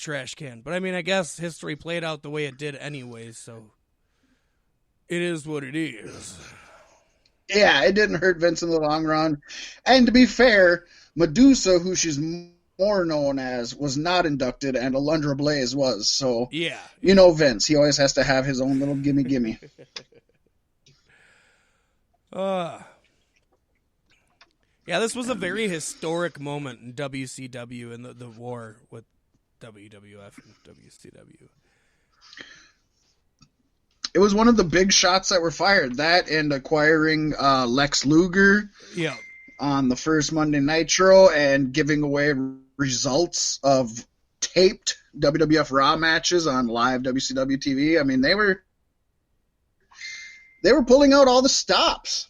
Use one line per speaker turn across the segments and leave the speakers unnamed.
trash can. But I mean, I guess history played out the way it did anyways, so it is what it is.
Yeah, it didn't hurt Vince in the long run. And to be fair, Medusa, who she's more known as, was not inducted, and Alundra Blaze was. So,
yeah.
You know Vince. He always has to have his own little gimme.
Yeah, this was a very historic moment in WCW and the war with WWF and WCW.
It was one of the big shots that were fired. That and acquiring Lex Luger on the first Monday Nitro and giving away results of taped WWF Raw matches on live WCW TV. I mean, they were pulling out all the stops.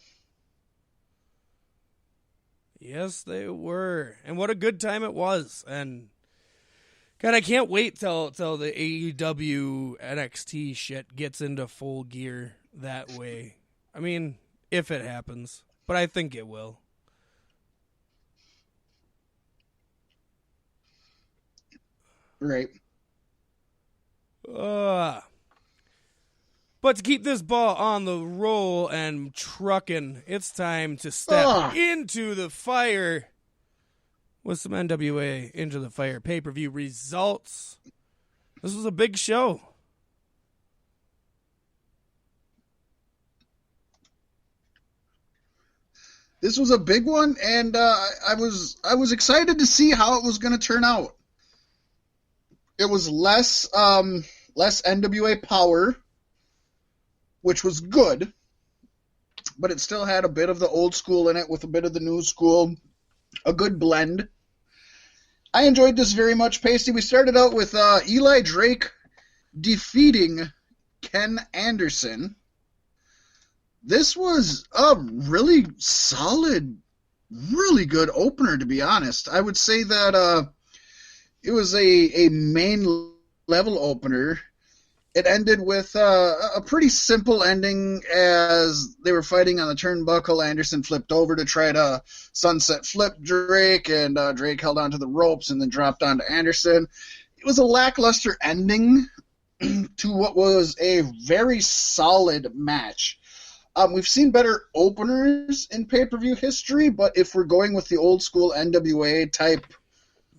Yes, they were. And what a good time it was. And God, I can't wait till the AEW NXT shit gets into full gear that way. I mean, if it happens, but I think it will.
Right.
But to keep this ball on the roll and trucking, it's time to step into the fire with some NWA Into the Fire pay-per-view results. This was a big show.
This was a big one, and I was excited to see how it was going to turn out. It was less NWA power, which was good, but it still had a bit of the old school in it with a bit of the new school, a good blend. I enjoyed this very much, Pasty. We started out with Eli Drake defeating Ken Anderson. This was a really solid, really good opener, to be honest. I would say that it was a main level opener. It ended with a pretty simple ending as they were fighting on the turnbuckle. Anderson flipped over to try to sunset flip Drake, and Drake held onto the ropes and then dropped onto Anderson. It was a lackluster ending to what was a very solid match. We've seen better openers in pay-per-view history, but if we're going with the old school NWA type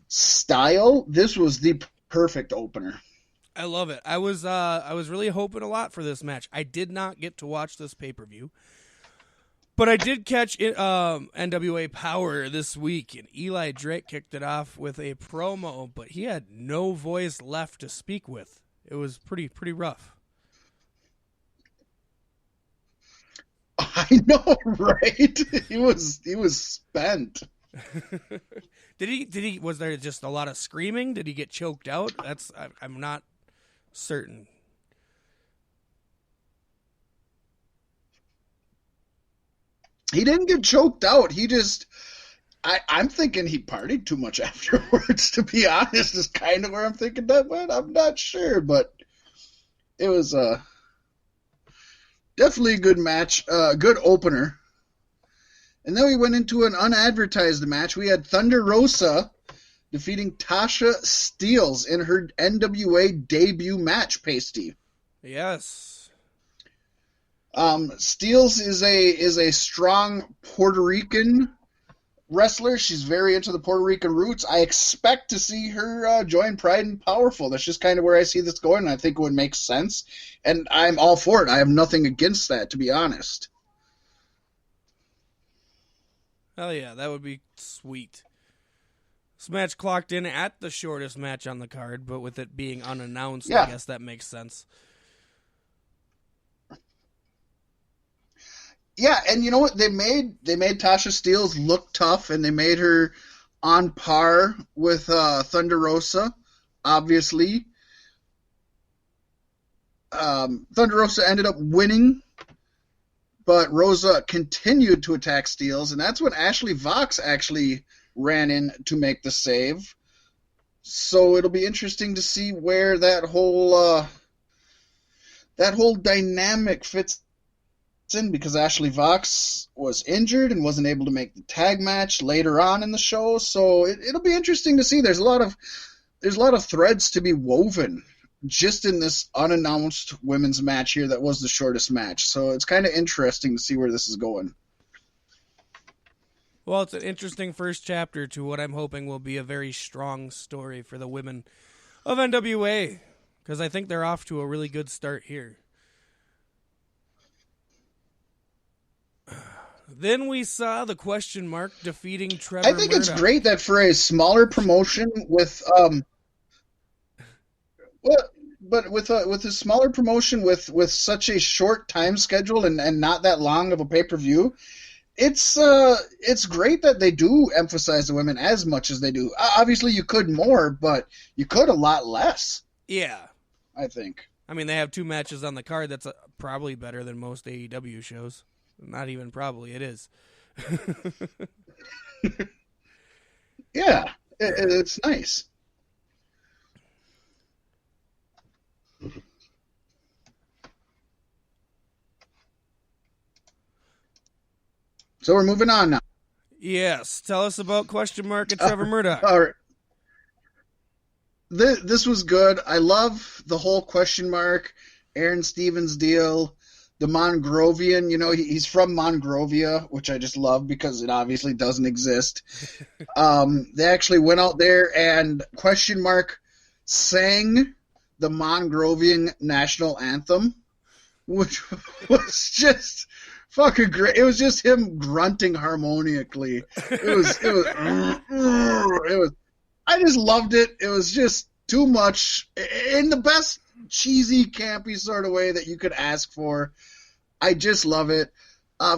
style, this was the perfect opener.
I love it. I was really hoping a lot for this match. I did not get to watch this pay-per-view, but I did catch NWA Power this week, and Eli Drake kicked it off with a promo, but he had no voice left to speak with. It was pretty rough.
I know, right? He was spent.
Did he? Was there just a lot of screaming? Did he get choked out? I'm not certain.
He didn't get choked out. He just, I'm thinking he partied too much afterwards, to be honest, is kind of where I'm thinking that went. I'm not sure, but it was definitely a good match, good opener. And then we went into an unadvertised match. We had Thunder Rosa defeating Tasha Steelz in her NWA debut match, Pasty.
Yes.
Steelz is a strong Puerto Rican wrestler. She's very into the Puerto Rican roots. I expect to see her join Pride and Powerful. That's just kind of where I see this going, and I think it would make sense. And I'm all for it. I have nothing against that, to be honest.
Hell yeah, that would be sweet. This match clocked in at the shortest match on the card, but with it being unannounced, yeah. I guess that makes sense.
Yeah, and you know what? They made Tasha Steelz look tough, and they made her on par with Thunder Rosa, obviously. Thunder Rosa ended up winning, but Rosa continued to attack Steelz, and that's when Ashley Vox actually ran in to make the save. So it'll be interesting to see where that whole dynamic fits in, because Ashley Vox was injured and wasn't able to make the tag match later on in the show. So it'll be interesting to see. There's a lot of there's a lot of threads to be woven just in this unannounced women's match here that was the shortest match. So it's kind of interesting to see where this is going.
Well, it's an interesting first chapter to what I'm hoping will be a very strong story for the women of NWA, because I think they're off to a really good start here. Then we saw the Question Mark defeating Trevor
I think
Murdoch.
It's great that for a smaller promotion with with a smaller promotion with such a short time schedule and not that long of a pay-per-view, it's great that they do emphasize the women as much as they do. Obviously you could more, but you could a lot less.
Yeah.
I think.
I mean, they have 2 matches on the card. That's probably better than most AEW shows. Not even probably, it is.
Yeah, it's nice. So we're moving on now.
Yes, tell us about Question Mark and Trevor Murdoch.
All right. This was good. I love the whole Question Mark, Aaron Stevens deal. The Mongrovian, he's from Monrovia, which I just love because it obviously doesn't exist. They actually went out there and Question Mark sang the Mongrovian national anthem, which was just fucking great. It was just him grunting harmonically. It was. I just loved it. It was just too much in the best cheesy, campy sort of way that you could ask for. I just love it.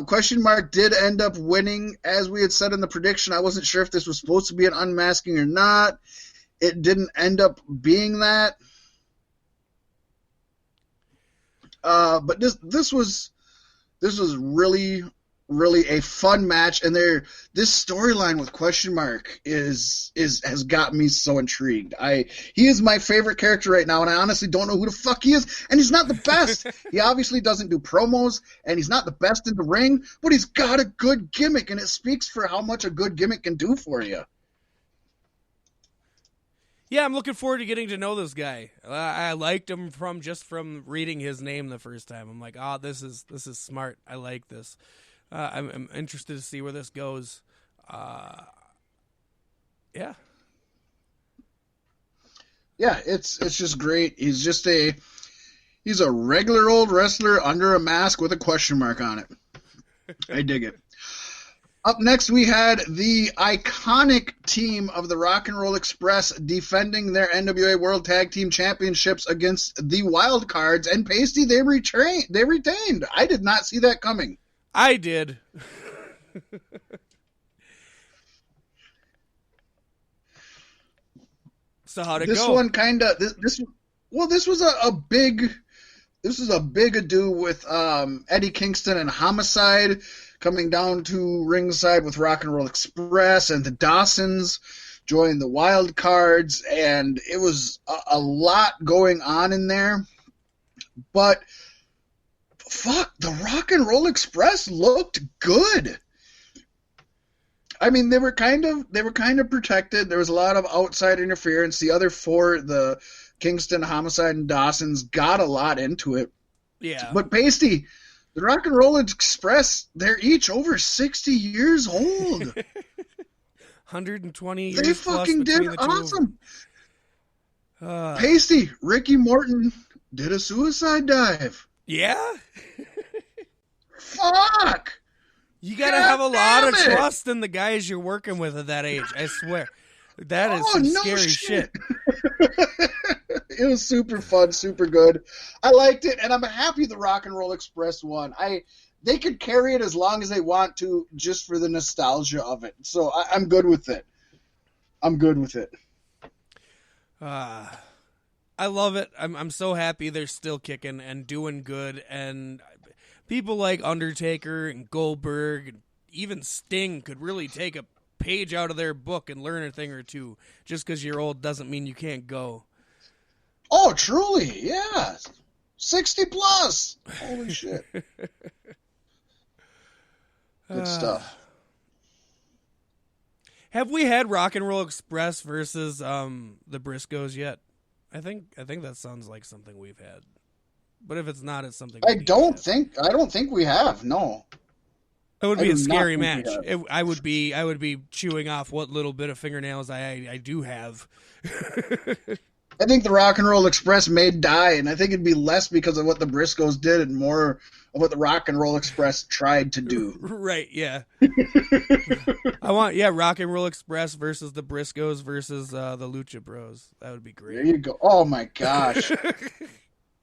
Question Mark did end up winning, as we had said in the prediction. I wasn't sure if this was supposed to be an unmasking or not. It didn't end up being that. But this was really, really a fun match, and this storyline with Question Mark has got me so intrigued. He is my favorite character right now, and I honestly don't know who the fuck he is, and he's not the best. He obviously doesn't do promos, and he's not the best in the ring, but he's got a good gimmick, and it speaks for how much a good gimmick can do for you.
Yeah, I'm looking forward to getting to know this guy. I liked him from reading his name the first time. I'm like, this is smart. I like this. I'm interested to see where this goes. Yeah.
Yeah, it's just great. He's a regular old wrestler under a mask with a question mark on it. I dig it. Up next, we had the iconic team of the Rock and Roll Express defending their NWA World Tag Team Championships against the Wild Cards, and Pasty, they retained. I did not see that coming.
I did. So how'd it go?
This one kind of this was a big ado with Eddie Kingston and Homicide coming down to ringside with Rock and Roll Express, and the Dawsons joined the Wild Cards, and it was a lot going on in there. But fuck, the Rock and Roll Express looked good. I mean, they were kind of protected. There was a lot of outside interference. The other four, the Kingston, Homicide, and Dawsons, got a lot into it.
Yeah.
But Pasty, the Rock and Roll Express, they're each over 60 years old.
120 years.
They fucking did awesome.
Pasty,
Ricky Morton did a suicide dive.
Yeah?
Fuck!
You gotta have a lot of trust in the guys you're working with at that age, I swear. That is some scary shit.
It was super fun, super good. I liked it, and I'm happy the Rock and Roll Express won. They could carry it as long as they want to, just for the nostalgia of it. So I'm good with it.
I love it. I'm so happy they're still kicking and doing good, and people like Undertaker and Goldberg and even Sting could really take a page out of their book and learn a thing or two. Just because you're old doesn't mean you can't go.
Oh, truly, yeah. 60 plus. Holy shit. Good stuff.
Have we had Rock and Roll Express versus the Briscoes yet? I think that sounds like something we've had. But if it's not, it's something
I don't think we have. No.
It would be a scary match. I would be chewing off what little bit of fingernails I do have.
I think the Rock and Roll Express may die, and I think it'd be less because of what the Briscoes did and more of what the Rock and Roll Express tried to do.
Right, yeah. I want Rock and Roll Express versus the Briscoes versus the Lucha Bros. That would be great.
There you go. Oh my gosh.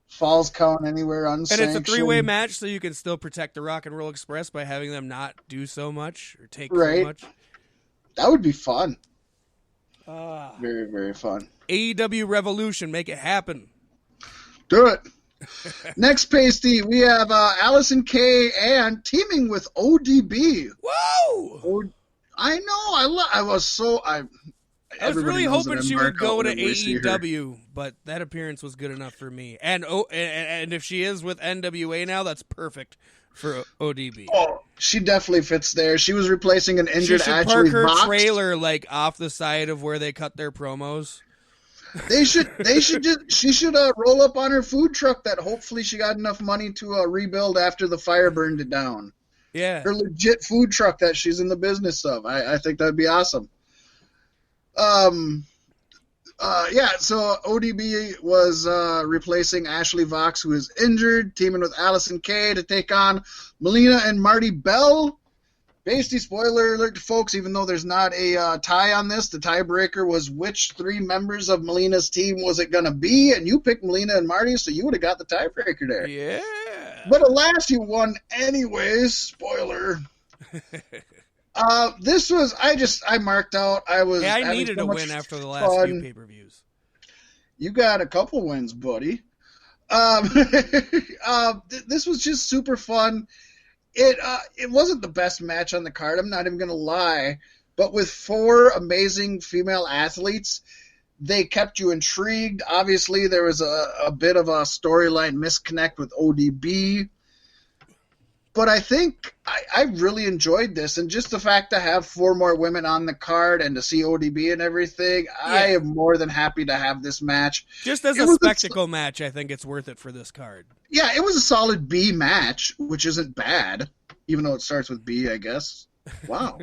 Falls count anywhere unsanctioned.
And it's a 3-way match, so you can still protect the Rock and Roll Express by having them not do so much or take so much.
That would be fun. Very, very fun.
AEW Revolution, make it happen.
Do it. Next, Pasty, we have Allison Kay and teaming with ODB.
Whoa!
I know. I was
really hoping she would go to AEW, but that appearance was good enough for me. And if she is with NWA now, that's perfect for ODB.
Oh, she definitely fits there. She was replacing an injured Ashley Vox. She should park her
trailer like off the side of where they cut their promos.
She should roll up on her food truck that hopefully she got enough money to rebuild after the fire burned it down.
Yeah.
Her legit food truck that she's in the business of. I think that'd be awesome. So ODB was replacing Ashley Vox, who is injured, teaming with Allison Kay to take on Melina and Marty Bell. Basically, spoiler alert, folks, even though there's not a tie on this, the tiebreaker was which 3 members of Melina's team was it going to be, and you picked Melina and Marty, so you would have got the tiebreaker there.
Yeah.
But alas, you won anyways. Spoiler. This was, I marked out.
I needed a win after the last few pay-per-views.
You got a couple wins, buddy. This was just super fun. It wasn't the best match on the card, I'm not even going to lie. But with 4 amazing female athletes, they kept you intrigued. Obviously, there was a bit of a storyline misconnect with ODB. But I think I really enjoyed this. And just the fact to have 4 more women on the card and to see ODB and everything, yeah. I am more than happy to have this match.
Just as a spectacle match, I think it's worth it for this card.
Yeah, it was a solid B match, which isn't bad, even though it starts with B, I guess. Wow.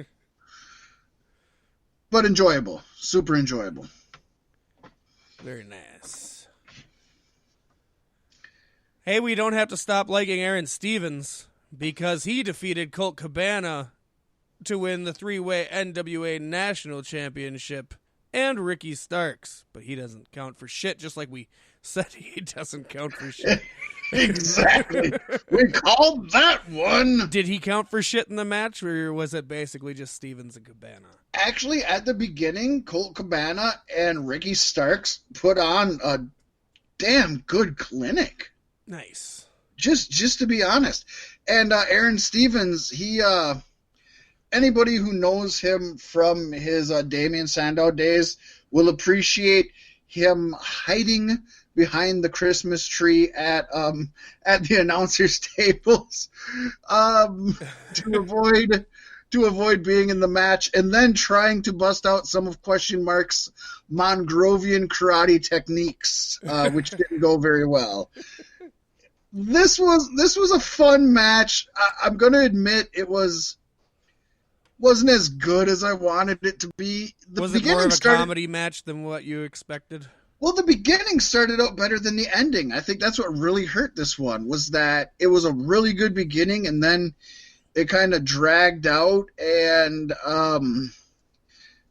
But enjoyable. Super enjoyable.
Very nice. Hey, we don't have to stop liking Aaron Stevens, because he defeated Colt Cabana to win the 3-way NWA National Championship and Ricky Starks. But he doesn't count for shit, just like we said he doesn't count for shit.
Exactly. We called that one.
Did he count for shit in the match, or was it basically just Stevens and Cabana?
Actually, at the beginning, Colt Cabana and Ricky Starks put on a damn good clinic.
Nice.
Just to be honest. And Aaron Stevens, he anybody who knows him from his Damian Sandow days will appreciate him hiding behind the Christmas tree at the announcers' tables to avoid being in the match, and then trying to bust out some of Question Mark's Mongrovian karate techniques, which didn't go very well. This was a fun match. I'm going to admit it wasn't as good as I wanted it to be.
Was it more of a comedy match than what you expected?
Well, the beginning started out better than the ending. I think that's what really hurt this one, was that it was a really good beginning, and then it kind of dragged out, and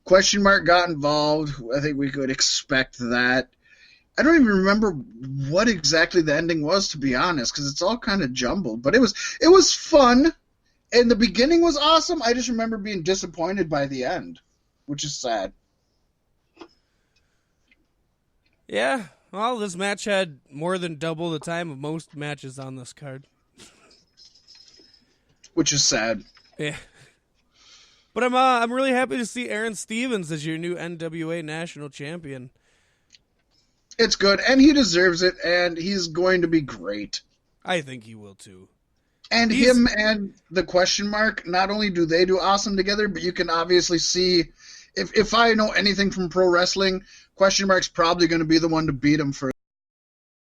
Question Mark got involved. I think we could expect that. I don't even remember what exactly the ending was, to be honest, because it's all kind of jumbled. But it was fun, and the beginning was awesome. I just remember being disappointed by the end, which is sad.
Yeah, well, this match had more than double the time of most matches on this card.
Which is sad.
Yeah. But I'm really happy to see Aaron Stevens as your new NWA National Champion.
It's good, and he deserves it, and he's going to be great.
I think he will, too.
And him and the Question Mark, not only do they do awesome together, but you can obviously see if I know anything from pro wrestling, Question Mark's probably going to be the one to beat him for